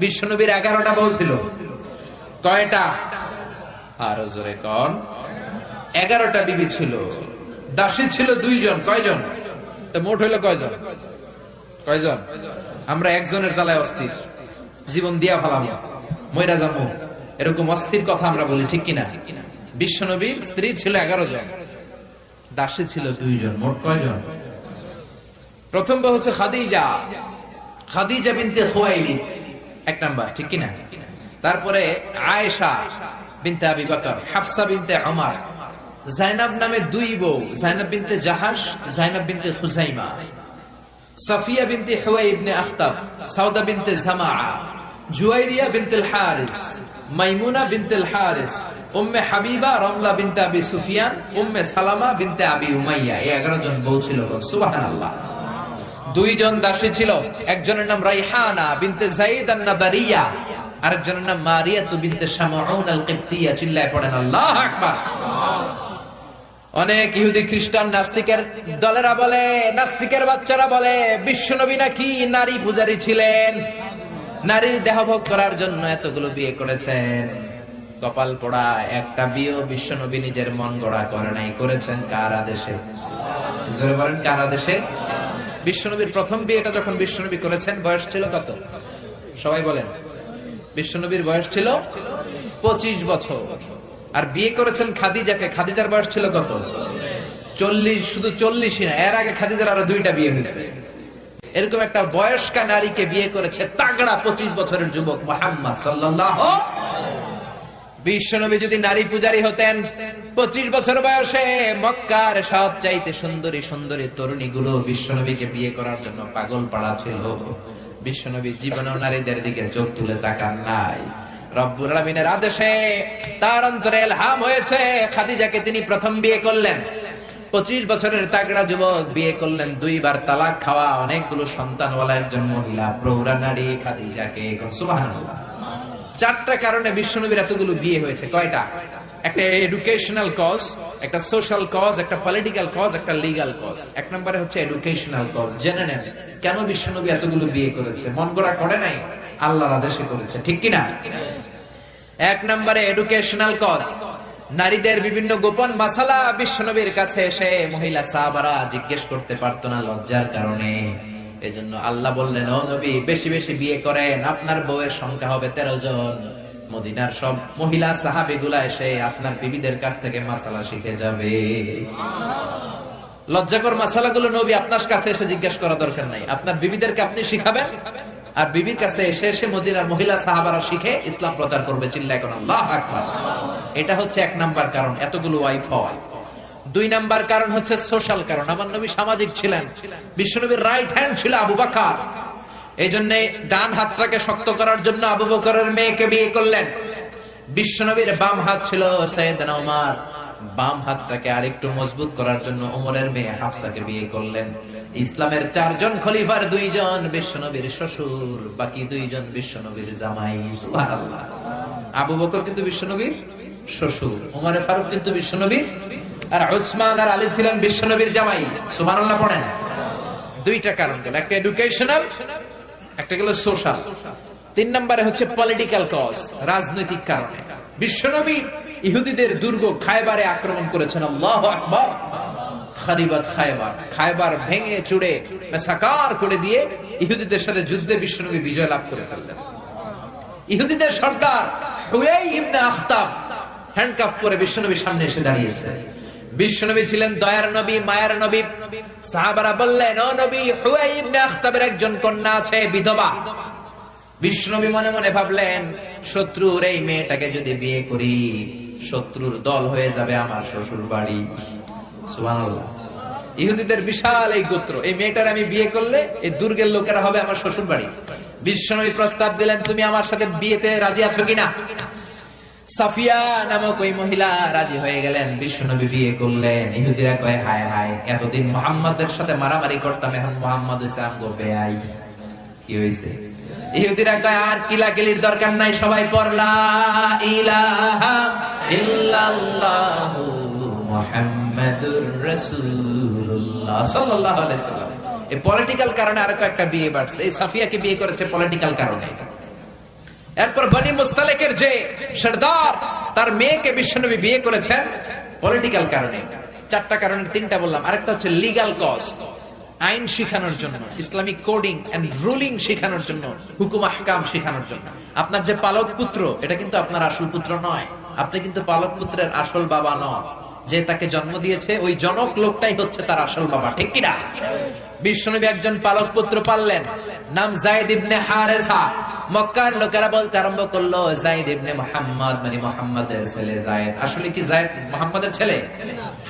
বিশ্বনবীর 11টা বউ ছিল। কয়টা? আরো জোরে কোন? 11টা বিবি ছিল। দাসী ছিল 2 জন। কয়জন? তো মোট হইলো কয়জন? কয়জন? আমরা একজনের জ্বালায় অস্থির, জীবন দিয়া ফেলাম, মইরা যাবো, এরকম অস্থির কথা আমরা বলি, ঠিক কিনা? বিশ্বনবীর স্ত্রী ছিল 11 জন, দাসী ছিল 2 জন। মোট কয়জন? প্রথম বউ হচ্ছে খাদিজা, খাদিজা বিনতে খুয়াইলিদ, 1 নাম্বার, ঠিক কিনা? তারপরে আয়েশা বিনতে আবি বকর, হাফসা বিনতে ওমর, জাইনাব নামে 2 বউ, জাইনাব বিনতে জাহাশ, জাইনাব বিনতে খুজাইমা, সাফিয়া বিনতে হুয়াই ইবনে আখতাব, সাউদা বিনতে জামাআ, জুয়াইরিয়া বিনতে হারিস, মাইমুনা বিনতে হারিস, উম্মে হাবিবা রমলা বিনতে আবি সুফিয়ান, উম্মে সালামা বিনতে আবি উমাইয়া। এই 11 জন বউ ছিল। সুবহানাল্লাহ। 2 জন দাসী ছিল। একজনের নাম রাইহানা বিনতে যায়েদ আন-নাদারিয়া, আরেকজনের নাম মারিয়া বিনতে শামউন আল-কিবতিয়া। চিল্লায় পড়েন আল্লাহু আকবার। অনেক ইহুদি খ্রিস্টান নাস্তিকের দলেরা বলে, নাস্তিকের বাচ্চারা বলে বিশ্বনবী নাকি নারী পূজারী ছিলেন, নারীর দেহভোগ করার জন্য এতগুলো বিয়ে করেছেন। কপাল পোড়া, একটা বিয়ে বিশ্বনবী নিজের মন গড়া করে নাই, করেছেন কার আদেশে? জোরে বলেন, কার আদেশে? বিশ্বনবীর প্রথম বিয়েটা যখন বিশ্বনবী করেছেন বয়স ছিল কত? সবাই বলেন। বিশ্বনবীর বয়স ছিল 25 বছর। আর বিয়ে করেছেন খাদিজাকে, খাদিজার বয়স ছিল কত? 40। শুধু 40ই না, এর আগে খাদিজার আরো 2টা বিয়ে হয়েছে। এরকম একটা বয়স্কা নারীকে বিয়ে করেছে তাগড়া 25 বছরের যুবক মুহাম্মদ সাল্লাল্লাহু। বিশ্বনবী যদি নারী পূজারী হতেন, 25 বছর বয়সে মক্কার সবচাইতে সুন্দরী সুন্দরী তরুণীগুলো বিশ্বনবীকে বিয়ে করার জন্য পাগল পাড়া ছিল। বিশ্বনবী জীবনেও নারীদের দিকে চোখ তুলে তাকান নাই। রব্বুল আলামিনের আদেশে তার অন্তরে ইলহাম হয়েছে, খাদিজাকে তিনি প্রথম বিয়ে করলেন। 25 বছরের তাগড়া যুবক বিয়ে করলেন, 2 বার তালাক খাওয়া, অনেকগুলো সন্তানওয়ালা একজন মহিলা, প্রৌঢ়া নারী খাদিজাকে। সুবহানাল্লাহ। 4টা কারণে বিশ্বনবীর এতগুলো বিয়ে হয়েছে। কয়টা? একটা এডুকেশনাল কজ, একটা সোশ্যাল কজ, একটা পলিটিক্যাল কজ, একটা লিগ্যাল কজ। 1 নম্বরে হচ্ছে এডুকেশনাল কজ। জেনে নেন কেন বিশ্বনবী এতগুলো বিয়ে করেছে। মন গড়া করে নাই, আল্লাহর আদেশে করেছে, ঠিক কিনা? 1 নম্বরে এডুকেশনাল কজ। নারীদের বিভিন্ন গোপন মাসালা বিশ্বনবীর কাছে এসে মহিলা সাহাবারা জিজ্ঞেস করতে পারতো না লজ্জার কারণে। এজন্য আল্লাহ বললেন, ও নবী বেশি বেশি বিয়ে করেন, আপনার বউয়ের সংখ্যা হবে 13 জন। মদিনার সব মহিলা সাহাবীগুলা এসে আপনার বিবিদের কাছ থেকে মাসালা শিখে যাবে। লজ্জাকর মাসালাগুলো নবী আপনার কাছে এসে জিজ্ঞেস করা দরকার নাই, আপনার বিবিদেরকে আপনি শিখাবেন, আর বিবির কাছে এসে এসে মদিনার মহিলা সাহাবারা শিখে ইসলাম প্রচার করবে। চিল্লায় কোন আল্লাহু আকবার। এটা হচ্ছে 1 নাম্বার কারণ এতগুলো ওয়াইফ হওয়া। 2 নাম্বার কারণ হচ্ছে সোশ্যাল কারণ। আমার নবী সামাজিক ছিলেন। বিশ্বনবীর রাইট হ্যান্ড ছিল আবু বকর, এই জন্য ডান হাতটাকে শক্ত করার জন্য আবু বকরের মেয়েকে বিয়ে করলেন। বিশ্বনবীর বাম হাত ছিল সাইয়েদনা ওমর, বাম হাতটাকে আরেকটু মজবুত করার জন্য ওমরের মেয়ে হাফসাকে বিয়ে করলেন। ইসলামের 4 জন খলিফার 2 জন বিশ্বনবীর শ্বশুর, বাকি 2 জন বিশ্বনবীর জামাই। সুবহানাল্লাহ। আবু বকর কিন্তু বিশ্বনবীর শ্বশুর, ওমর ফারুক কিন্তু বিশ্বনবীর, আর উসমান আর আলী ছিলেন বিশ্বনবীর জামাই। সুবহানাল্লাহ পড়েন। 2টা কারণ গেল, একটা এডুকেশনাল, একটা গেল সোশ্যাল। 3 নম্বরে হচ্ছে পলিটিক্যাল কজ, রাজনৈতিক কারণে। বিশ্বনবী ইহুদিদের দুর্গ খায়বারে আক্রমণ করেছেন। আল্লাহু আকবার। খারিবাত খায়বার, খায়বার ভেঙে চুড়ে মাসাকার করে দিয়ে ইহুদিদের সাথে যুদ্ধে বিশ্বনবী বিজয় লাভ করে ফেললেন। ইহুদিদের সর্দার হুয়াই ইবনে আখতাব হ্যান্ডকাফ পরে বিশ্বনবীর সামনে এসে দাঁড়িয়েছে। বিশ্বনবী ছিলেন দয়ার নবী, মায়ার নবী। সাহাবারা বললেন, ও নবী, হুয়াই ইবনে আখতাবের একজন কন্যা আছে, বিধবা। বিশ্বনবী মনে মনে ভাবলেন, শত্রুর এই মেয়েটাকে যদি বিয়ে করি, শত্রুর দল হয়ে যাবে আমার শ্বশুর বাড়ি। সুবহানাল্লাহ। ইহুদিদের বিশাল এই গোত্র, এই মেয়েটার আমি বিয়ে করলে এই দুর্গের লোকেরা হবে আমার শ্বশুর বাড়ি। বিশ্বনবী প্রস্তাব দিলেন, তুমি আমার সাথে বিয়েতে রাজি আছো কিনা? সাফিয়া নামক ওই মহিলা রাজি হয়ে গেলেন। বিশ্বনবী বিয়ে করলেন। ইহুদিরা কয়, হায় হায়, এতদিন মুহাম্মাদের সাথে মারামারি করতাম, এখন মুহাম্মদ হইছে আমগো বেয়াই। কি হইছে? ইহুদিরা কয়, আর কিলাকিলির দরকার নাই, সবাই পড় লা ইলাহা ইল্লাল্লাহু মুহাম্মাদুর রাসূলুল্লাহ সাল্লাল্লাহু আলাইহি সাল্লাম। এই পলিটিক্যাল কারণে আরো একটা বিয়ে বাড়ছে। এই সাফিয়াকে বিয়ে করেছে পলিটিক্যাল কারণে। এরপর বনি মুস্তালিকের যে সরদার, তার মেয়েকে বিশ্বনবী বিয়ে করেছেন পলিটিক্যাল কারণে। চারটা কারণে তিনটা বললাম, আরেকটা হচ্ছে লিগ্যাল কজ, আইন শিখানোর জন্য, ইসলামিক কোডিং এন্ড রুলিং শিখানোর জন্য, হুকুম আহকাম শিখানোর জন্য। আপনার যে পালক পুত্র, এটা কিন্তু আপনার আসল পুত্র নয়, আপনি কিন্তু পালক পুত্রের আসল বাবা নন। যে তাকে জন্ম দিয়েছে ওই জনক লোকটাই হচ্ছে তার আসল বাবা, ঠিক কিনা? বিশ্বনবী একজন পালক পুত্র পাললেন, নাম যায়েদ ইবনে হারেসা। মক্কার লোকেরা বলতে আরম্ভ করলো যায়েদ ইবনে মুহাম্মদ, মানে মুহাম্মাদের ছেলে যায়েদ। আসলে কি যায়েদ মুহাম্মাদের ছেলে?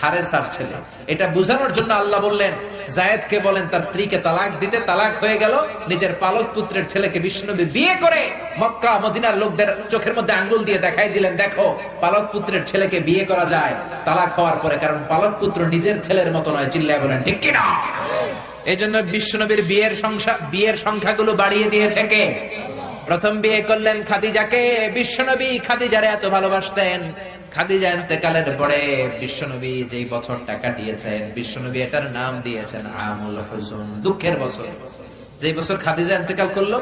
হারেসার ছেলে। এটা বোঝানোর জন্য আল্লাহ বললেন যায়েদকে বলেন তার স্ত্রীকে তালাক দিতে। তালাক হয়ে গেল, নিজের পালক পুত্রের ছেলেকে বিশ্বনবী বিয়ে করে মক্কা মদিনার লোকদের চোখের মধ্যে আঙ্গুল দিয়ে দেখাই দিলেন, দেখো পালক পুত্রের ছেলেকে বিয়ে করা যায় তালাক হওয়ার পরে, কারণ পালক পুত্র নিজের ছেলের মতো নয়। চিল্লায় বলেন ঠিক কিনা? এই জন্য বিশ্বনবীর বিয়ের সংখ্যাগুলো বাড়িয়ে দিয়েছে কে? প্রথম বিয়ে করলেন খাদিজাকে। বিশ্বনবী খাদিজারে এত ভালোবাসতেন, খাদিজা ইন্তেকালের পরে বিশ্বনবী যেই বছরটা কাটিয়েছেন, বিশ্বনবী এটার নাম দিয়েছেন আমুল হুজুন, দুঃখের বছর। যেই বছর খাদিজা ইন্তেকাল করলো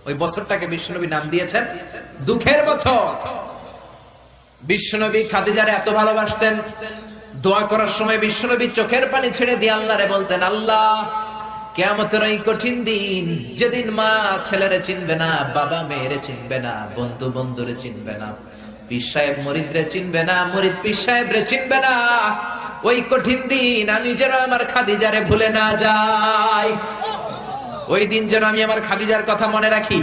ওই বছরটাকে বিশ্বনবী নাম দিয়েছেন দুঃখের বছর। বিশ্বনবী খাদিজারে এত ভালোবাসতেন, দোয়া করার সময় বিশ্বনবী চোখের পানি ছেড়ে দিয়ে আল্লাহরে বলতেন, আল্লাহ কিয়ামতের এই কঠিন দিন, যেদিন মা ছেলেরে চিনবে না, বাবা মেয়েরে চিনবে না, বন্ধু বন্ধুরে চিনবে না, পীর সাহেব মুরিদরে চিনবে না, মুরিদ পীর সাহেবরে চিনবে না, ওই কঠিন দিন আমি যেন আমার খাদিজারে ভুলে না যাই, ওই দিন যেন আমি আমার খাদিজার কথা মনে রাখি।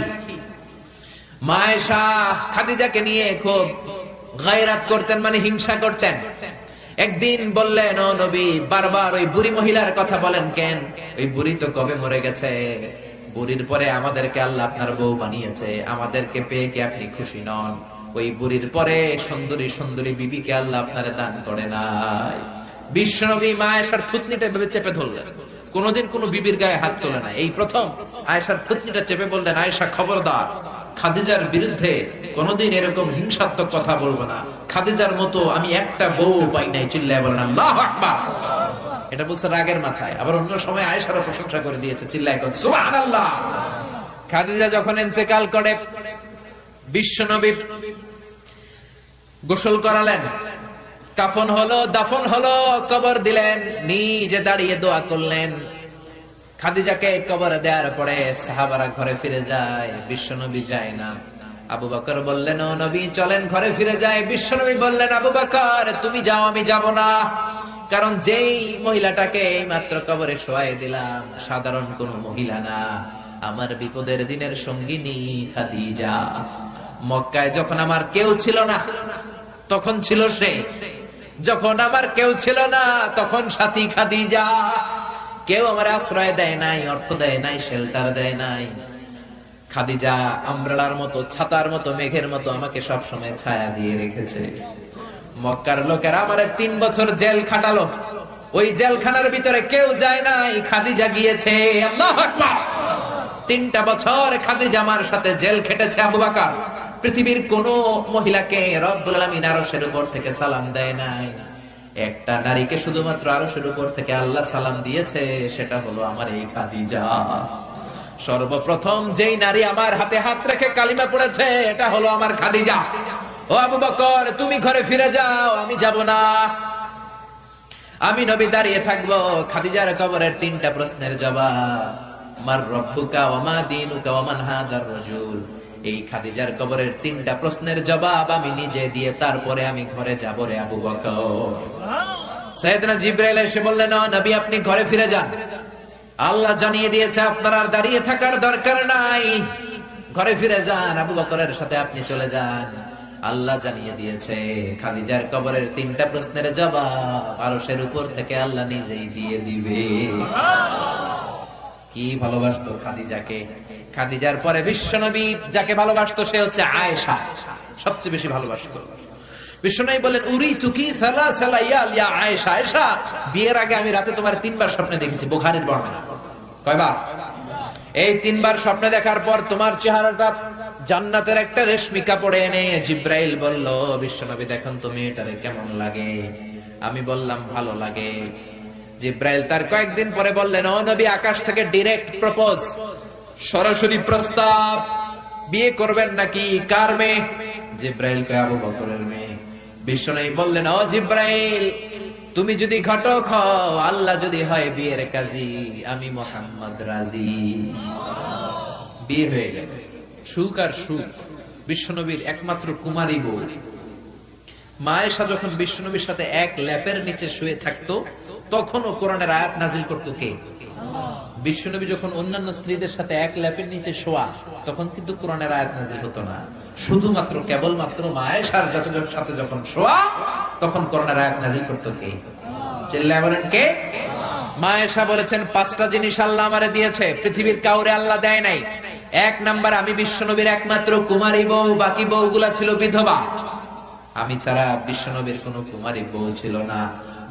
মা আয়েশা খাদিজাকে নিয়ে খুব গায়রাত করতেন, মানে হিংসা করতেন। একদিন বললেন, ও নবী, বারবার ওই বুড়ি মহিলার কথা বলেন কেন? ওই বুড়ি তো কবে মরে গেছে, বুড়ির পরে আমাদেরকে আল্লাহ আপনার বউ বানিয়েছে, আমাদেরকে পেয়ে কি আপনি খুশি নন? ওই বুড়ির পরে সুন্দরী সুন্দরী বিবিকে আল্লাহ আপনারে দান করে নাই। বিশ্বনবী মা আয়েশার থুতনিটা ভেবে চেপে ধরলেন, কোনদিন কোন বিবির গায়ে হাত তোলে না। এই প্রথম আয়েশার থুতনিটা চেপে বললেন, আয়েশা খবরদার, খাদিজার বিরুদ্ধে কোনদিন এরকম হিংসাত্মক কথা বলবো না, খাদিজার মতো আমি একটা বউ পাই নাই। চিল্লায় বলেন আল্লাহু আকবার। এটা বলছে রাগের মাথায়। আবার অন্য সময় আয়েশারও প্রশংসা করে দিয়েছে, চিল্লায় বলেন সুবহানাল্লাহ। খাদিজা যখন ইন্তেকাল করে বিশ্বনবী গোসল করালেন, কাফন হলো, দাফন হলো, কবর দিলেন, নিজে দাঁড়িয়ে দোয়া করলেন। খাদিজাকে কবরে দেওয়ার পরে সাহাবারা ঘরে ফিরে যায়, বিশ্বনবী যায় না। আবু বকর বললেন, ও নবী চলেন ঘরে ফিরে যায়। বিশ্বনবী বললেন, আবু বকর তুমি যাও, আমি যাব না, কারণ যেই মহিলাটাকে মাত্র কবরে শোয়াই দিলাম সাধারণ কোন মহিলা না, আমার বিপদের দিনের সঙ্গিনী খাদিজা। মক্কায় যখন আমার কেউ ছিল না তখন ছিল সে, যখন আমার কেউ ছিল না তখন সাথী খাদিজা। কেউ আমার আশ্রয় দেয় নাই, অর্থ দেয় নাই, শেল্টার দেয় নাই। খাদিজা আমব্রেলার মতো, ছাতার মতো, মেঘের মতো আমাকে সব সময় ছায়া দিয়ে রেখেছে। মক্কার লোকেরা আমারে 3 বছর জেল খাটালো, ওই জেলখানার ভিতরে কেউ যায় নাই, খাদিজা গিয়েছে। আল্লাহু আকবার। 3টা বছর খাদিজা আমার সাথে জেল খেটেছে। আবু বকর পৃথিবীর কোন মহিলাকে রব্বুল আলামিন আরশের উপর থেকে সালাম দেয় নাই, একটা নারীকে শুধুমাত্র আরশের উপর থেকে আল্লাহ সালাম দিয়েছে, সেটা হলো আমার এই খাদিজা। সর্বপ্রথম যেই নারী আমার হাতে হাত রেখে কালিমা পড়েছে এটা হলো আমার খাদিজা। ও আবু বকর তুমি ঘরে ফিরে যাও, আমি যাব না, আমি নবী দাঁড়িয়ে থাকবো। খাদিজার কবরের 3টা প্রশ্নের জবাব, মার রব্বুকা ওয়া মা দীনুকা ওয়া মান হাদার রাজুল। এই খাদিজার কবরের 3টা প্রশ্নের জবাব আমি নিজে দিয়ে তারপরে আমি ঘরে যাব রে আবু বকর। সাইয়েদনা জিবরাইল এসে বললেন, ও নবী আপনি ঘরে ফিরে যান, আল্লাহ জানিয়ে দিয়েছে আপনার আর দাঁড়িয়ে থাকার দরকার নাই, ঘরে ফিরে যান, আবু বকরের সাথে আপনি চলে যান। আল্লাহ জানিয়ে দিয়েছে খাদিজার কবরের 3টা প্রশ্নের জবাব আরশের উপর থেকে আল্লাহ নিজেই দিয়ে দিবে। কি ভালোবাসতো খাদিজাকে। খাদিজার পরে বিশ্বনবী যাকে ভালোবাসতো সে হচ্ছে আয়েশা, সবচেয়ে বেশি ভালোবাসতো। বিশ্বনবী বলেন, উরিতু কি সালাসালা ইয়া আয়েশা, আয়েশা বিয়ের আগে আমি রাতে তোমার 3বার স্বপ্নে দেখেছি। বুখারীর বর্ণনা। কয়বার? এই 3বার স্বপ্নে দেখার পর তোমার চেহারাটা জান্নাতের একটা রেশমি কাপড়ে এনে জিবরাইল বলল, বিশ্বনবী দেখুন তুমি এটারে কেমন লাগে? আমি বললাম ভালো লাগে। জিবরাইল তার কয়েকদিন পরে বললেন, ও নবী আকাশ থেকে ডাইরেক্ট প্রপোজ, সরাসরি প্রস্তাব, বিয়ে করবেন নাকি? কার মেয়ে? জিব্রাইল কয় আবু বকরের মেয়ে। বিশ্বনবী বললেন, ও জিব্রাইল, তুমি যদি ঘটক হও, আল্লাহ যদি হয় বিয়ের কাজী, আমি মুহাম্মদ রাজি। বিয়ে হয়ে গেল, সুখ আর সুখ। বিশ্বনবীর একমাত্র কুমারী বউ মা আয়েশা যখন বিশ্বনবীর সাথে এক ল্যাপের নিচে শুয়ে থাকতো, তখনও কোরআনের আয়াত নাজিল করতো কে? বিশ্বনবী যখন অন্যান্য স্ত্রীদের সাথে এক ল্যাপের নিচে শোয়া, তখন কিন্তু কোরআনের আয়াত নাজিল হতো না। শুধুমাত্র কেবলমাত্র মা আয়েশার সাথে যখন শোয়া, তখন কোরআনের আয়াত নাজিল করতো কে? চিল্লায় বলেন কে? মা আয়েশা বলেছেন, 5টা জিনিস আল্লাহ আমারে দিয়েছে, পৃথিবীর কাউরে আল্লাহ দেয় নাই। 1 নাম্বার, আমি বিশ্বনবীর একমাত্র কুমারী বউ, বাকি বউগুলা ছিল বিধবা। আমি ছাড়া বিশ্বনবীর কোনো কুমারী বউ ছিল না।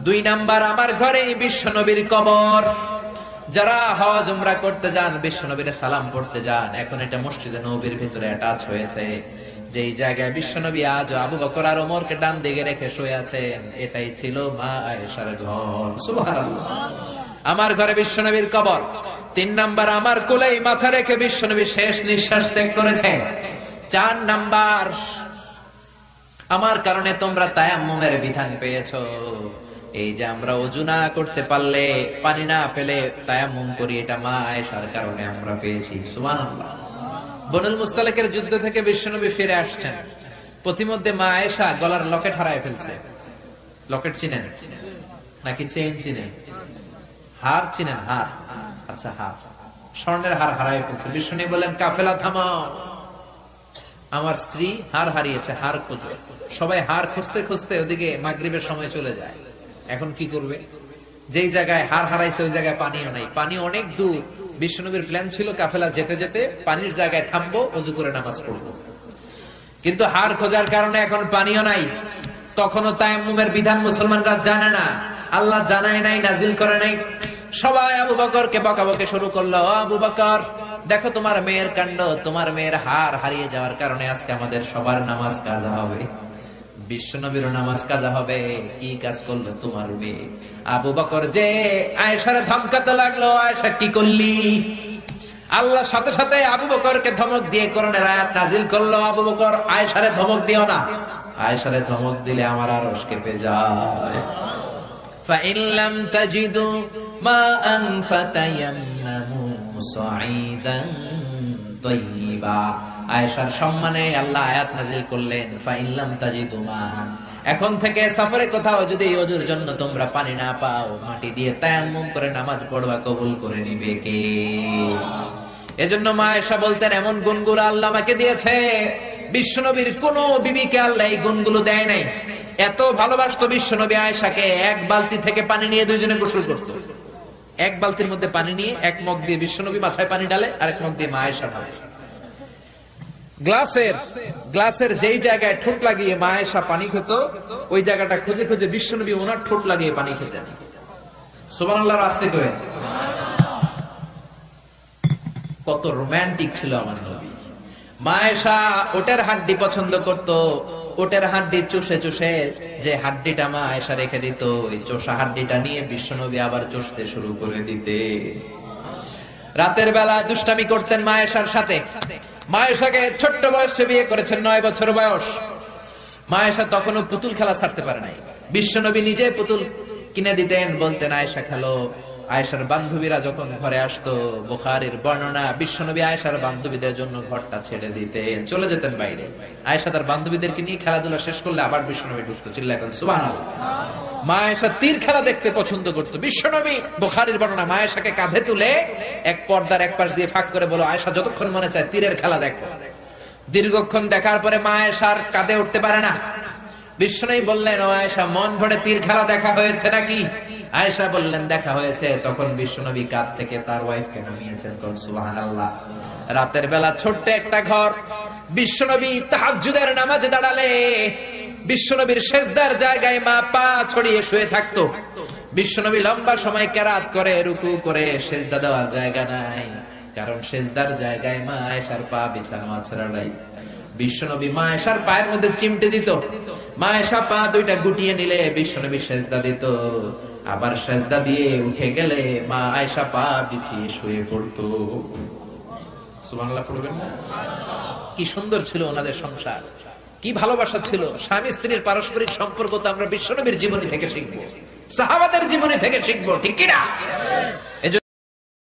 2 নাম্বার, আমার ঘরে বিশ্বনবীর কবর। যারা হজ উমরা করতে যান, বিশ্বনবীর সালাম পড়তে যান, এখন এটা মসজিদে নববীর ভিতরে অ্যাটাচ হয়েছে। যেই জায়গায় বিশ্বনবী আজ আবু বকর আর ওমরকে ডান দিকে রেখে শুয়ে আছেন, এটাই ছিল মা আয়েশার ঘর। সুবহানাল্লাহ। আমার ঘরে বিশ্বনবীর কবর। 3 নাম্বার, আমার কোলেই মাথা রেখে বিশ্বনবী শেষ নিঃশ্বাস ত্যাগ করেছে। 4 নাম্বার, আমার কারণে তোমরা তায়াম্মুমের বিধান পেয়েছো। এই যে আমরা ওযু না করতে পারলে, পানি না পেলে তায়াম্মুম করি, এটা মা আয়েশার কারণে আমরা পেয়েছি। সুবহানাল্লাহ। বনুল মুস্তালিকের যুদ্ধ থেকে বিশ্বনবী ফিরে আসছেন, প্রতিমধ্যে মা আয়েশা গলার লকেট হারায় ফেলছে। লকেট চিনেন নাকি চেইন চিনেন? হার চিনেন? হার, আচ্ছা হার, স্বর্ণের হার হারায় ফেলছে। বিশ্বনবী বলেন, কাফেলা থামাও, আমার স্ত্রী হার হারিয়েছে, হার খোঁজো। সবাই হার খুঁজতে খুঁজতে ওদিকে মাগরিবের সময় চলে যায়। এখন কি করবে? যেই জায়গায় হার হারাইছে ওই জায়গায় পানিও নাই, পানি অনেক দূর। বিশ্বনবীর প্ল্যান ছিল কাফেলা যেতে যেতে পানির জায়গায় থামবো, ওযু করে নামাজ পড়বো। কিন্তু হার খোঁজার কারণে এখন পানিও নাই। তখনও তায়াম্মুমের বিধান মুসলমানরা জানে না, আল্লাহ জানায় নাই, নাজিল করে নাই। সবাই আবু বকরকে বকাবকি শুরু করলো, ও আবু বকর, দেখো তোমার মেয়ের কাণ্ড, তোমার মেয়ের হার হারিয়ে যাওয়ার কারণে আজকে আমাদের সবার নামাজ কাজা হবে, বিশ্বনবীর নামাজ কাজা হবে। কি কাজ করলো তোমার মেয়ে? আবু বকর যে আয়েশারে ধমকাতে লাগলো, আয়েশা কি করলি? আল্লাহ সাথে সাথে আবু বকরকে ধমক দিয়ে কোরআনের আয়াত নাজিল করলো, আবু বকর আয়েশারে ধমক দিও না, আয়েশারে ধমক দিলে আমার আরশ কেঁপে যায়। فَإِن لَّمْ تَجِدُوا مَاءً فَتَيَمَّمُوا صَعِيدًا طَيِّبًا। আয়েশার সম্মানে আল্লাহ আয়াত নাজিল করলেন, فَإِن لَّمْ تَجِدُوا مَاءً, এখন থেকে সফরে কোথাও যদি ওযুর জন্য তোমরা পানি না পাও, মাটি দিয়ে তায়াম্মুম করে নামাজ পড়বা, কবুল করে নিবে কে? এজন্য মা আয়েশা বলতেন, এমন গুণগুলো আল্লাহ আমাকে দিয়েছে, বিশ্বনবীর কোন বিবিকে আল্লাহ এই গুণগুলো দেয় নাই। এত ভালোবাসতো বিশ্বনবী আয়েশাকে, 1 বালতি থেকে পানি নিয়ে দুইজনে গোসল করত। 1 বালতির মধ্যে পানি নিয়ে 1 মগ দিয়ে বিশ্বনবী মাথায় পানি ঢালে, আর 1 মগ দিয়ে মা আয়েশা ঢালে। গ্লাসের যেই জায়গায় ঠোঁট লাগিয়ে মা আয়েশা পানি খেত, ওই জায়গাটা খুঁজে খুঁজে বিশ্বনবী ওনার ঠোঁট লাগিয়ে পানি খেতেন। সুবহানাল্লাহ। আস্তে করে কত রোমান্টিক ছিল আমার নবী। মা আয়েশা ওটের হাড্ডি পছন্দ করত, ওটের হাড্ডি চুষে চুষে যে হাড্ডিটা মা আয়েশা রেখে দিত, ওই চোষা হাড্ডিটা নিয়ে বিশ্বনবী আবার চুষতে শুরু করে দিতে। রাতের বেলা দুষ্টামি করতেন মা আয়েশার সাথে। মা আয়েশাকে ছোট্ট বয়সে বিয়ে করেছেন, 9 বছর বয়স। মা আয়েশা তখনও পুতুল খেলা ছাড়তে পারে নাই। বিশ্বনবী নিজে পুতুল কিনে দিতেন, বলতেন আয়েশা খেলো। আয়েশার বান্ধবীরা যখন ঘরে আসতো, বুখারীর বর্ণনা, বিশ্বনবী আয়েশার বান্ধবীদের জন্য ঘরটা ছেড়ে দিতেন, চলে যেতেন বাইরে। আয়েশা তার বান্ধবীদেরকে নিয়ে খেলাধুলা শেষ করলে আবার বিশ্বনবী ঢুকতো। চিল্লায় বলেন সুবহানাল্লাহ। মা আয়েশা তীর খেলা দেখতে পছন্দ করতো। বিশ্বনবী, বুখারীর বর্ণনা, মা আয়েশাকে কাঁধে তুলে এক পর্দার এক পাশ দিয়ে ফাঁক করে বলো, আয়েশা যতক্ষণ মনে চায় তীরের খেলা দেখো। দীর্ঘক্ষণ দেখার পরে মা আয়েশার কাঁধে উঠতে পারে না। বিশ্বনবী বললেন, ও আয়েশা, মন ভরে তীর খেলা দেখা হয়েছে নাকি? আয়েশা বললেন, দেখা হয়েছে। তখন বিশ্বনবী কাঁধ থেকে তার ওয়াইফকে নামিয়েছেন। সুবহানাল্লাহ। রাতের বেলা ছোট্ট একটা ঘর। বিশ্বনবী তাহাজ্জুদের নামাজে দাঁড়ালে বিশ্বনবীর সেজদার জায়গায় মা পা ছড়িয়ে শুয়ে থাকতো। বিশ্বনবী লম্বা সময় কেরাত করে, রুকু করে, সেজদা দেওয়ার জায়গা নাই, কারণ সেজদার জায়গায় মা আয়েশার পা বিছানো আছড়া নাই। বিশ্বনবী মা আয়েশার পায়ের মধ্যে চিমটে দিত। মা আয়েশা পা দুইটা গুটিয়ে নিলে বিশ্বনবী সেজদা দিত। আবার সেজদা দিয়ে উঠে গেলে মা আয়েশা পা বিছিয়ে শুয়ে পড়তো। সুবহানাল্লাহ পড়বেন না? কি সুন্দর ছিল ওনাদের সংসার, কি ভালোবাসা ছিল। স্বামী স্ত্রীর পারস্পরিক সম্পর্ক তো আমরা বিশ্বনবীর জীবনী থেকে শিখবো, সাহাবাদের জীবনী থেকে শিখবো, ঠিক কিনা?